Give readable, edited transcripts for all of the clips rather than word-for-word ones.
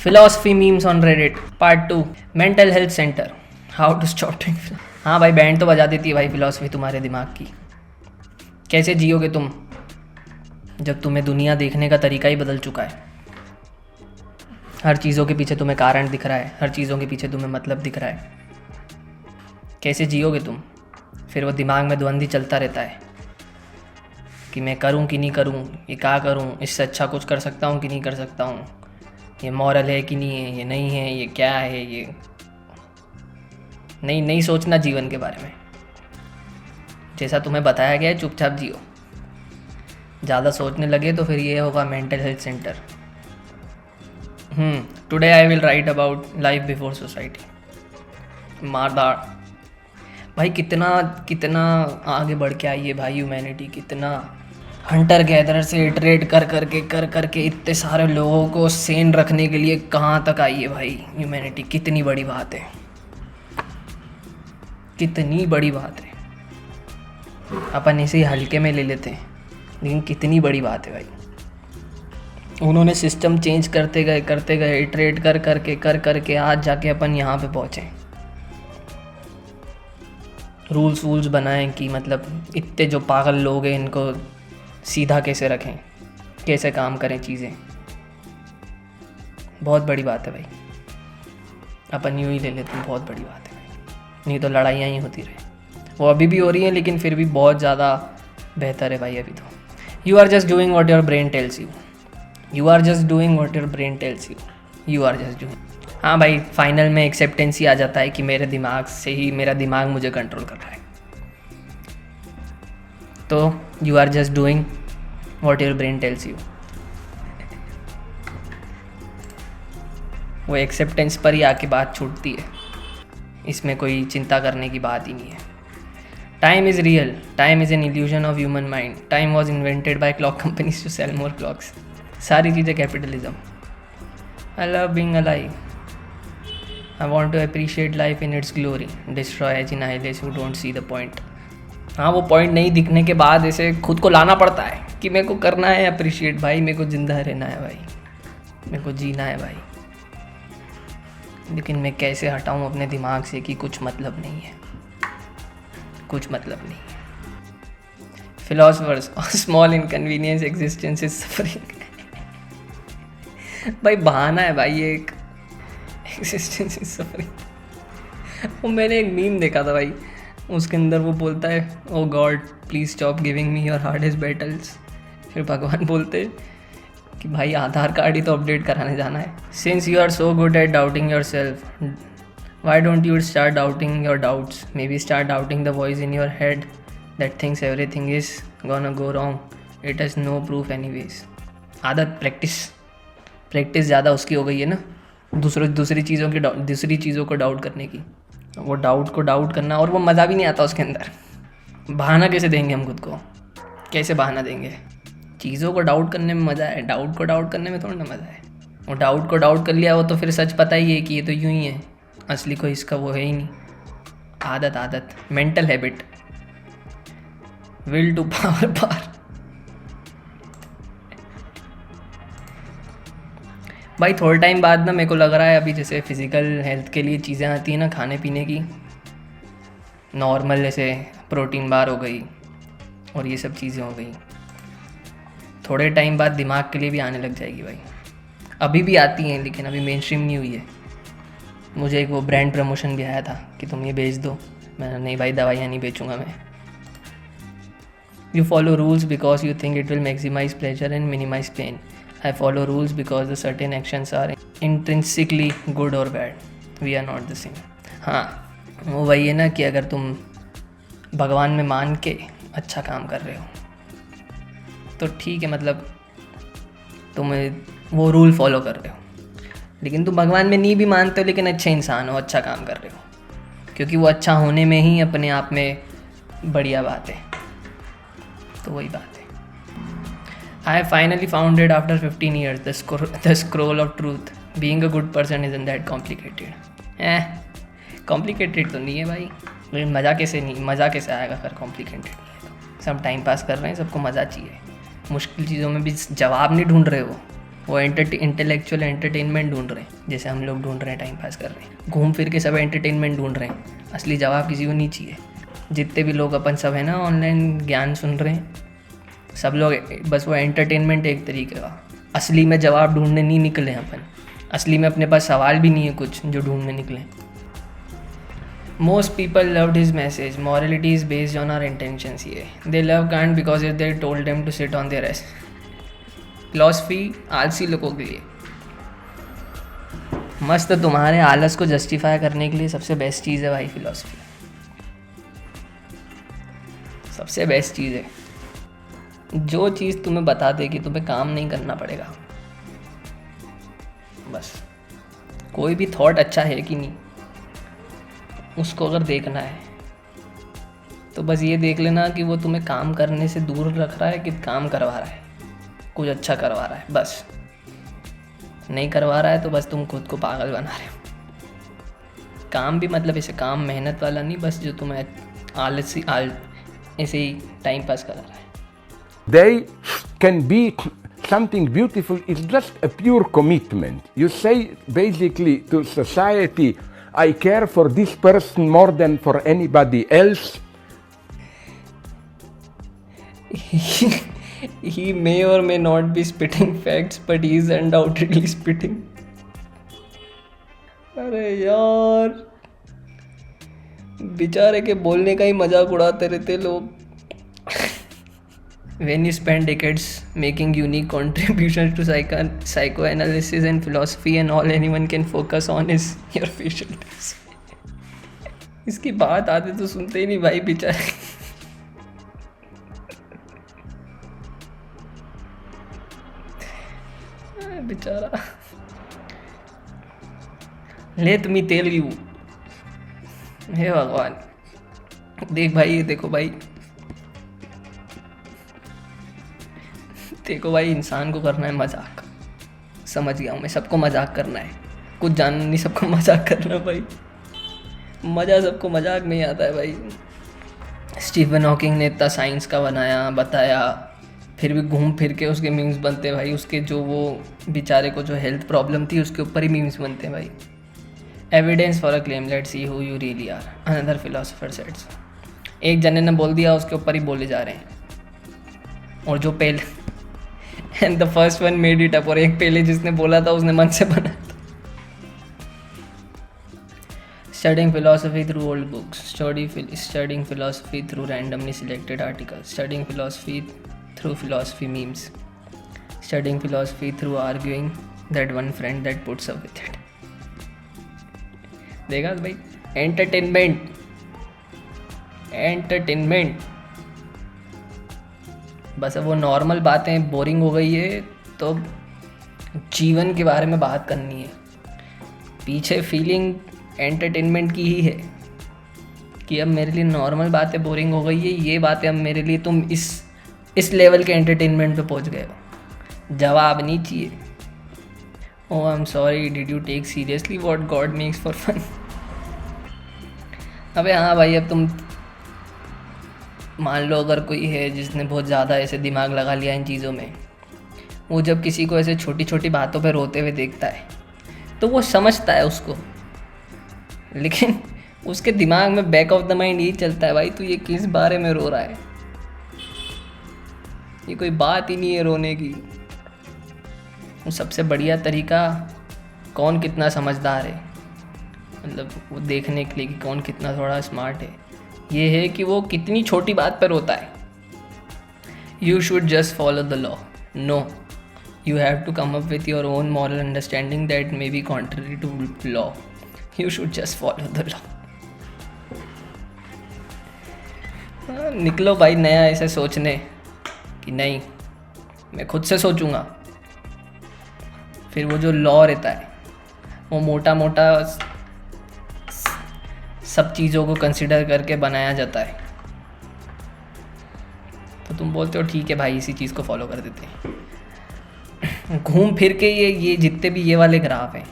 Philosophy memes on Reddit part 2 mental health centre how to stop doing. हाँ भाई, band तो बजा देती है भाई फिलॉसफी तुम्हारे दिमाग की। कैसे जियोगे तुम जब तुम्हें दुनिया देखने का तरीका ही बदल चुका है। हर चीज़ों के पीछे तुम्हें कारण दिख रहा है, हर चीज़ों के पीछे तुम्हें मतलब दिख रहा है। कैसे जियोगे तुम? फिर वो दिमाग में द्वंद्व चलता रहता है कि मैं करूं कि नहीं करूं, ये क्या करूं, इससे अच्छा कुछ कर सकता हूं कि नहीं कर सकता हूं, ये मॉरल है कि नहीं है, ये नहीं है, ये क्या है, ये नहीं सोचना जीवन के बारे में। जैसा तुम्हें बताया गया है चुपचाप जियो। ज़्यादा सोचने लगे तो फिर ये होगा mental health centre. Today I will write about life before society. मारदार भाई, कितना कितना आगे बढ़ के आई है भाई ह्यूमैनिटी। कितना हंटर गैदरर से इटरेट कर करके इतने सारे लोगों को सेन रखने के लिए कहाँ तक आई है भाई ह्यूमैनिटी। कितनी बड़ी बात है, कितनी बड़ी बात है। अपन इसे हल्के में ले लेते हैं, लेकिन कितनी बड़ी बात है भाई। उन्होंने सिस्टम चेंज करते गए इटरेट कर करके आज जाके अपन यहाँ पे पहुँचे। रूल्स बनाएं कि मतलब इतने जो पागल लोग हैं इनको सीधा कैसे रखें, कैसे काम करें चीज़ें। बहुत बड़ी बात है भाई, अपन यूँ ही ले लेते हैं, बहुत बड़ी बात है भाई। नहीं तो लड़ाइयाँ ही होती रहे। वो अभी भी हो रही हैं, लेकिन फिर भी बहुत ज़्यादा बेहतर है भाई अभी तो। You are just doing what your brain tells you. You are just doing what your brain tells you. You are just doing. हाँ भाई, फाइनल में एक्सेप्टेंस ही आ जाता है कि मेरे दिमाग से ही मेरा दिमाग मुझे कंट्रोल कर रहा है। तो you are just doing what your brain tells you. वो एक्सेप्टेंस पर ही आके बात छूटती है। इसमें कोई चिंता करने की बात ही नहीं है। Time is real, time is an illusion of human mind. Time was invented by clock companies to sell more clocks. सारी चीज़ें capitalism. I love being alive. I want to appreciate life in its glory, destroy as annihilate who don't see the point। हाँ, वो point नहीं दिखने के बाद ऐसे खुद को लाना पड़ता है कि मेरे को करना है अप्रिशिएट भाई, मेरे को ज़िंदा रहना है भाई, मेरे को जीना है भाई। लेकिन मैं कैसे हटाऊँ अपने दिमाग से कि कुछ मतलब नहीं है, कुछ मतलब नहीं है। Philosophers, small inconvenience existence is suffering. भाई बहाना है भाई ये एक, एक्जिस्टेंस इज सफरिंग। वो मैंने एक मीम देखा था भाई, उसके अंदर वो बोलता है oh God please stop giving me your hardest battles. फिर भगवान बोलते कि भाई आधार कार्ड ही तो अपडेट कराने जाना है। Since you are so good at doubting your self, why don't you start doubting your doubts. May be start doubting the voice in your head that thinks everything is gonna go wrong. It has no proof anyways. आदत, practice ज़्यादा उसकी हो गई है ना, दूसरी चीज़ों को डाउट करने की। वो डाउट को डाउट करना, और वो मज़ा भी नहीं आता उसके अंदर। बहाना कैसे देंगे हम खुद को, कैसे बहाना देंगे? चीज़ों को डाउट करने में मज़ा है, डाउट को डाउट करने में थोड़ा ना मज़ा है। वो डाउट को डाउट कर लिया, वो तो फिर सच पता ही है कि ये तो यूँ ही है, असली कोई इसका वो है ही नहीं। आदत, mental habit, will to power. भाई थोड़े टाइम बाद ना मेरे को लग रहा है अभी जैसे फिज़िकल हेल्थ के लिए चीज़ें आती हैं ना खाने पीने की, नॉर्मल जैसे प्रोटीन बार हो गई और ये सब चीज़ें हो गई, थोड़े टाइम बाद दिमाग के लिए भी आने लग जाएगी भाई। अभी भी आती हैं लेकिन अभी मेन स्ट्रीम नहीं हुई है। मुझे एक वो ब्रांड प्रमोशन भी आया था कि तुम ये बेच दो। मैंने नहीं भाई, दवाइयाँ नहीं बेचूंगा मैं। You follow rules because you think it will maximize pleasure and minimize pain. I follow rules because the certain actions are intrinsically good or bad. We are not the same. हाँ, वो वही है ना कि अगर तुम भगवान में मान के अच्छा काम कर रहे हो तो ठीक है, मतलब तुम वो रूल फॉलो कर रहे हो। लेकिन तुम भगवान में नहीं भी मानते हो लेकिन अच्छे इंसान हो, अच्छा काम कर रहे हो, क्योंकि वो अच्छा होने में ही अपने आप में बढ़िया बात है। तो वही बात है। I have finally found it after 15 years, the scroll of truth. Being a good person isn't that complicated. Complicated तो नहीं है भाई, लेकिन मज़ा कैसे आएगा अगर complicated नहीं है तो। सब टाइम पास कर रहे हैं, सबको मज़ा चाहिए। मुश्किल चीज़ों में भी जवाब नहीं ढूंढ रहे हो, वो इंटेलेक्चुअल एंटरटेनमेंट ढूंढ रहे हैं, जैसे हम लोग ढूंढ रहे हैं, टाइम पास कर रहे हैं, घूम फिर के सब एंटरटेनमेंट ढूंढ रहे हैं। असली जवाब किसी को नहीं चाहिए। जितने भी लोग अपन सब है ना ऑनलाइन ज्ञान सुन रहे हैं, सब लोग बस वो एंटरटेनमेंट एक तरीके का, असली में जवाब ढूंढने नहीं निकले हैं अपन। असली में अपने पास सवाल भी नहीं है कुछ जो ढूंढने निकले। Most people loved his message. Morality is based on our intentions. ये they love Kant because if they told them to sit on their ass. Philosophy आलसी लोगों के लिए मस्त, तुम्हारे आलस को जस्टिफाई करने के लिए सबसे बेस्ट चीज़ है भाई फिलॉसफी। सबसे बेस्ट चीज़ है, जो चीज़ तुम्हें बता दे कि तुम्हें काम नहीं करना पड़ेगा। बस कोई भी थॉट अच्छा है कि नहीं, उसको अगर देखना है तो बस ये देख लेना कि वो तुम्हें काम करने से दूर रख रहा है कि काम करवा रहा है, कुछ अच्छा करवा रहा है। बस नहीं करवा रहा है तो बस तुम खुद को पागल बना रहे हो। काम भी मतलब ऐसे काम मेहनत वाला नहीं, बस जो तुम्हें ऐसे ही टाइम पास करा रहा है। They can be something beautiful. It's just a pure commitment. You say basically to society, I care for this person more than for anybody else. He may or may not be spitting facts, but he is undoubtedly spitting. अरे यार, बेचारे के बोलने का ही मजाक उड़ाते रहते लोग। When you spend decades making unique contributions to psychoanalysis and philosophy, and all anyone can focus on is your facial tics. इसकी बात आते तो सुनते ही नहीं भाई बेचारे। बेचारा लेट मी टेल यू, हे भगवान। देख भाई, ये देखो भाई, देखो भाई, इंसान को करना है मजाक। समझ गया हूँ मैं, सबको मजाक करना है, कुछ जानना नहीं, सबको मजाक करना है भाई। मज़ा सबको मजाक में ही आता है भाई। स्टीफन हॉकिंग ने इतना साइंस का बनाया बताया, फिर भी घूम फिर के उसके मीम्स बनते हैं भाई। उसके जो वो बेचारे को जो हेल्थ प्रॉब्लम थी उसके ऊपर ही मीम्स बनते हैं भाई। Evidence for a claim, let's see who you really are, another philosopher सेड्स। एक जने ने बोल दिया, उसके ऊपर ही बोले जा रहे हैं। और जो पहले and the first one made it up, और एक पहले जिसने बोला था उसने मन से बना था। Studying philosophy through old books, studying philosophy through randomly selected articles, studying philosophy through philosophy memes, studying philosophy through arguing that one friend that puts up with it. देखा भाई, एंटरटेनमेंट। बस अब वो नॉर्मल बातें बोरिंग हो गई है, तो जीवन के बारे में बात करनी है। पीछे फीलिंग एंटरटेनमेंट की ही है कि अब मेरे लिए नॉर्मल बातें बोरिंग हो गई है, ये बातें अब मेरे लिए, तुम इस लेवल के एंटरटेनमेंट पे पहुंच गए हो। जवाब नहीं चाहिए। Oh I am sorry, did you take seriously what God makes for fun. अबे हाँ भाई, अब तुम मान लो अगर कोई है जिसने बहुत ज़्यादा ऐसे दिमाग लगा लिया इन चीज़ों में, वो जब किसी को ऐसे छोटी छोटी बातों पे रोते हुए देखता है तो वो समझता है उसको, लेकिन उसके दिमाग में बैक ऑफ द माइंड यही चलता है, भाई तू ये किस बारे में रो रहा है, ये कोई बात ही नहीं है रोने की। सबसे बढ़िया तरीका कौन कितना समझदार है, मतलब वो देखने के लिए कि कौन कितना थोड़ा स्मार्ट है, ये है कि वो कितनी छोटी बात पर रोता है। You should just follow the law, no you have to come up with your own moral understanding that may be contrary to law. You should just follow the law. निकलो भाई नया ऐसे सोचने कि नहीं मैं खुद से सोचूंगा। फिर वो जो लॉ रहता है वो मोटा मोटा सब चीज़ों को कंसिडर करके बनाया जाता है, तो तुम बोलते हो ठीक है भाई इसी चीज़ को फॉलो कर देते हैं। घूम फिर के ये जितने भी ये वाले ग्राफ हैं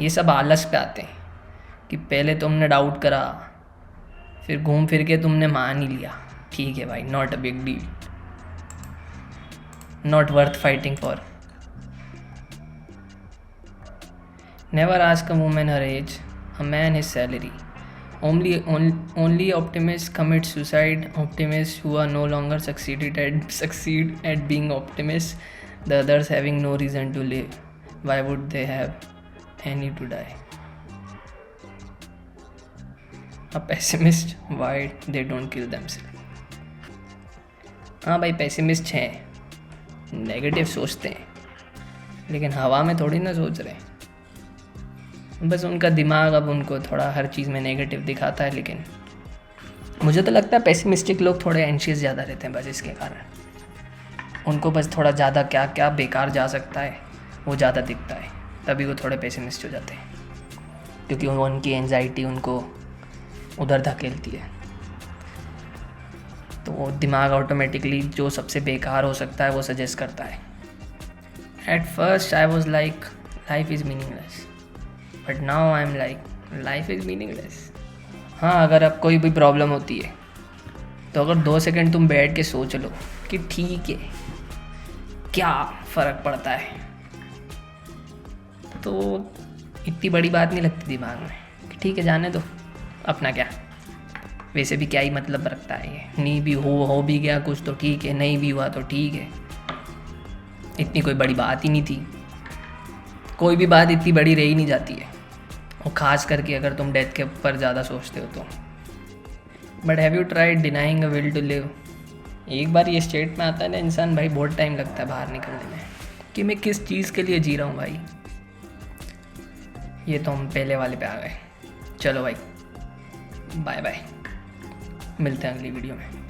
ये सब आलस पे आते हैं कि पहले तुमने डाउट करा, फिर घूम फिर के तुमने मान ही लिया, ठीक है भाई not a big deal, not worth fighting for. Never ask a woman her age, a man his salary. Only optimists commit suicide. Optimists who are no longer succeed at being optimists. The others having no reason to live. Why would they have any to die? A pessimist, why they don't kill themselves? हाँ भाई, pessimist हैं, negative सोचते हैं, लेकिन हवा में थोड़ी ना सोच रहे हैं। बस उनका दिमाग अब उनको थोड़ा हर चीज़ में नेगेटिव दिखाता है। लेकिन मुझे तो लगता है पेसिमिस्टिक लोग थोड़े एंशियस ज़्यादा रहते हैं, बस इसके कारण उनको बस थोड़ा ज़्यादा क्या क्या बेकार जा सकता है वो ज़्यादा दिखता है, तभी वो थोड़े पेसिमिस्ट हो जाते हैं, क्योंकि उनकी एंजाइटी उनको उधर धकेलती है। तो वो दिमाग ऑटोमेटिकली जो सबसे बेकार हो सकता है वो सजेस्ट करता है। At first I was like life is meaningless, but now I am like life is meaningless. हाँ, अगर अब कोई भी प्रॉब्लम होती है तो अगर 2 सेकंड तुम बैठ के सोच लो कि ठीक है, क्या फ़र्क पड़ता है, तो इतनी बड़ी बात नहीं लगती दिमाग में कि ठीक है जाने दो, अपना क्या, वैसे भी क्या ही मतलब रखता है ये, नहीं भी हो भी गया कुछ तो ठीक है, नहीं भी हुआ तो ठीक है, इतनी कोई बड़ी बात ही नहीं थी। कोई भी बात इतनी बड़ी रह ही नहीं जाती है, और ख़ास करके अगर तुम डेथ के ऊपर ज़्यादा सोचते हो तो। But have you tried denying a will to live? एक बार ये स्टेट में आता है ना इंसान, भाई बहुत टाइम लगता है बाहर निकलने में कि मैं किस चीज़ के लिए जी रहा हूँ भाई। ये तो हम पहले वाले पे आ गए। चलो भाई, बाय बाय, मिलते हैं अगली वीडियो में।